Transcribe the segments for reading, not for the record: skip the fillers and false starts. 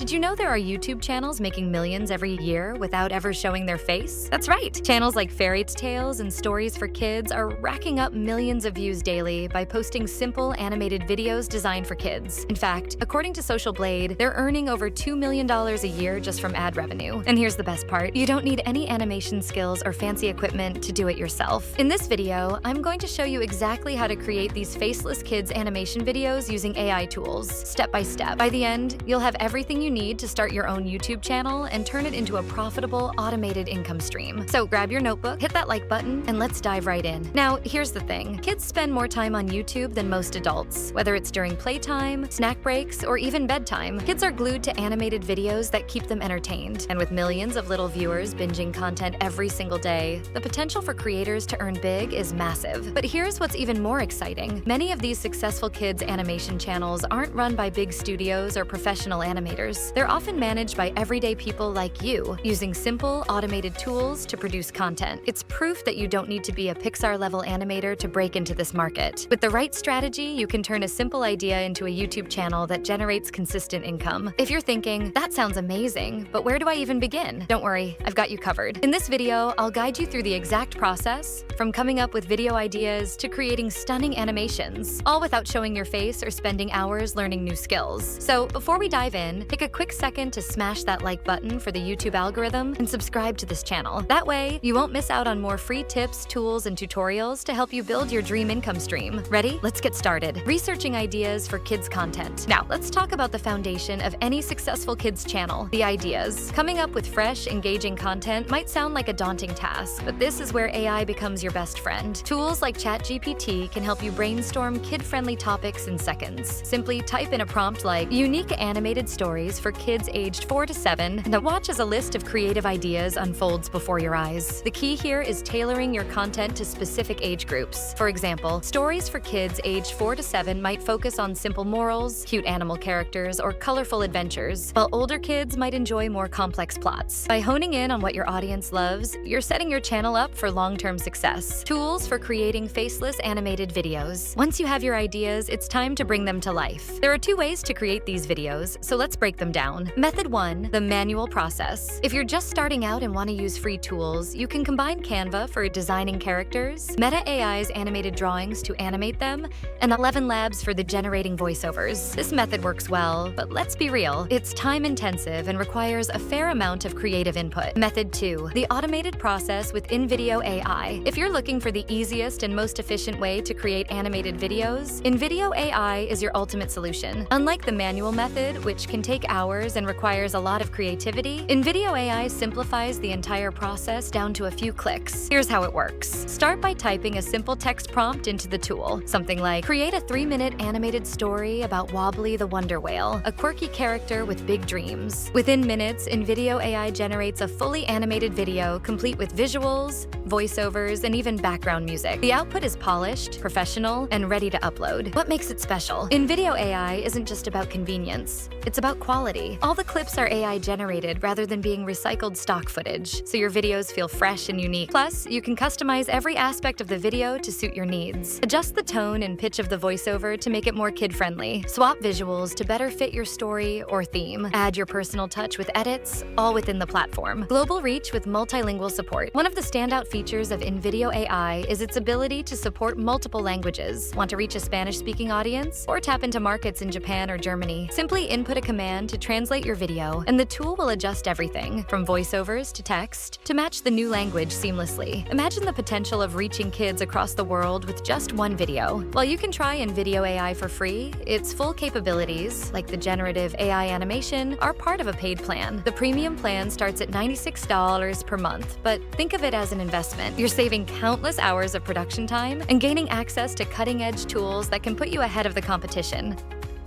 Did you know there are YouTube channels making millions every year without ever showing their face? That's right! Channels like Fairy Tales and Stories for Kids are racking up millions of views daily by posting simple animated videos designed for kids. In fact, according to Social Blade, they're earning over $2 million a year just from ad revenue. And here's the best part: you don't need any animation skills or fancy equipment to do it yourself. In this video, I'm going to show you exactly how to create these faceless kids animation videos using AI tools, step by step. By the end, you'll have everything you need to start your own YouTube channel and turn it into a profitable, automated income stream. So grab your notebook, hit that like button, and let's dive right in. Now, here's the thing. Kids spend more time on YouTube than most adults. Whether it's during playtime, snack breaks, or even bedtime, kids are glued to animated videos that keep them entertained. And with millions of little viewers binging content every single day, the potential for creators to earn big is massive. But here's what's even more exciting. Many of these successful kids animation channels aren't run by big studios or professional animators. They're often managed by everyday people like you, using simple, automated tools to produce content. It's proof that you don't need to be a Pixar-level animator to break into this market. With the right strategy, you can turn a simple idea into a YouTube channel that generates consistent income. If you're thinking, that sounds amazing, but where do I even begin? Don't worry, I've got you covered. In this video, I'll guide you through the exact process, from coming up with video ideas to creating stunning animations, all without showing your face or spending hours learning new skills. So before we dive in, take a quick second to smash that like button for the YouTube algorithm and subscribe to this channel. That way, you won't miss out on more free tips, tools, and tutorials to help you build your dream income stream. Ready? Let's get started. Researching ideas for kids content. Now, let's talk about the foundation of any successful kids channel, the ideas. Coming up with fresh, engaging content might sound like a daunting task, but this is where AI becomes your best friend. Tools like ChatGPT can help you brainstorm kid-friendly topics in seconds. Simply type in a prompt like unique animated stories for kids aged 4 to 7, and watch as a list of creative ideas unfolds before your eyes. The key here is tailoring your content to specific age groups. For example, stories for kids aged 4 to 7 might focus on simple morals, cute animal characters, or colorful adventures, while older kids might enjoy more complex plots. By honing in on what your audience loves, you're setting your channel up for long-term success. Tools for creating faceless animated videos. Once you have your ideas, it's time to bring them to life. There are 2 ways to create these videos, so let's break them down. Method 1, the manual process. If you're just starting out and want to use free tools, you can combine Canva for designing characters, Meta AI's animated drawings to animate them, and 11 Labs for the generating voiceovers. This method works well, but let's be real, it's time-intensive and requires a fair amount of creative input. Method 2, the automated process with InVideo AI. If you're looking for the easiest and most efficient way to create animated videos, InVideo AI is your ultimate solution. Unlike the manual method, which can take hours and requires a lot of creativity, InVideo AI simplifies the entire process down to a few clicks. Here's how it works. Start by typing a simple text prompt into the tool. Something like, create a 3-minute animated story about Wobbly the Wonder Whale, a quirky character with big dreams. Within minutes, InVideo AI generates a fully animated video complete with visuals, voiceovers, and even background music. The output is polished, professional, and ready to upload. What makes it special? InVideo AI isn't just about convenience. It's about quality. All the clips are AI generated rather than being recycled stock footage, so your videos feel fresh and unique. Plus, you can customize every aspect of the video to suit your needs. Adjust the tone and pitch of the voiceover to make it more kid-friendly. Swap visuals to better fit your story or theme. Add your personal touch with edits, all within the platform. Global reach with multilingual support. One of the standout features of InVideo AI is its ability to support multiple languages. Want to reach a Spanish-speaking audience? Or tap into markets in Japan or Germany? Simply input a command to translate your video, and the tool will adjust everything, from voiceovers to text, to match the new language seamlessly. Imagine the potential of reaching kids across the world with just one video. While you can try InVideo AI for free, its full capabilities, like the generative AI animation, are part of a paid plan. The premium plan starts at $96 per month, but think of it as an investment. You're saving countless hours of production time and gaining access to cutting-edge tools that can put you ahead of the competition.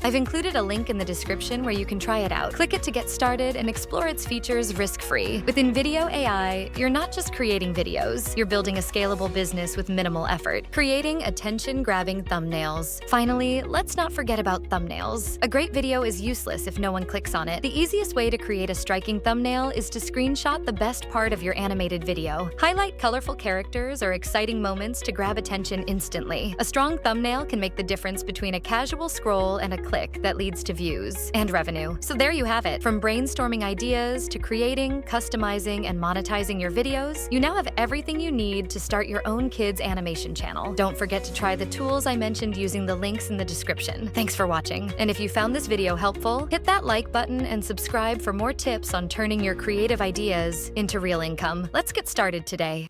I've included a link in the description where you can try it out. Click it to get started and explore its features risk-free. With InVideo AI, you're not just creating videos, you're building a scalable business with minimal effort, creating attention-grabbing thumbnails. Finally, let's not forget about thumbnails. A great video is useless if no one clicks on it. The easiest way to create a striking thumbnail is to screenshot the best part of your animated video. Highlight colorful characters or exciting moments to grab attention instantly. A strong thumbnail can make the difference between a casual scroll and a click click that leads to views and revenue. So there you have it. From brainstorming ideas to creating, customizing, and monetizing your videos, you now have everything you need to start your own kids' animation channel. Don't forget to try the tools I mentioned using the links in the description. Thanks for watching. And if you found this video helpful, hit that like button and subscribe for more tips on turning your creative ideas into real income. Let's get started today.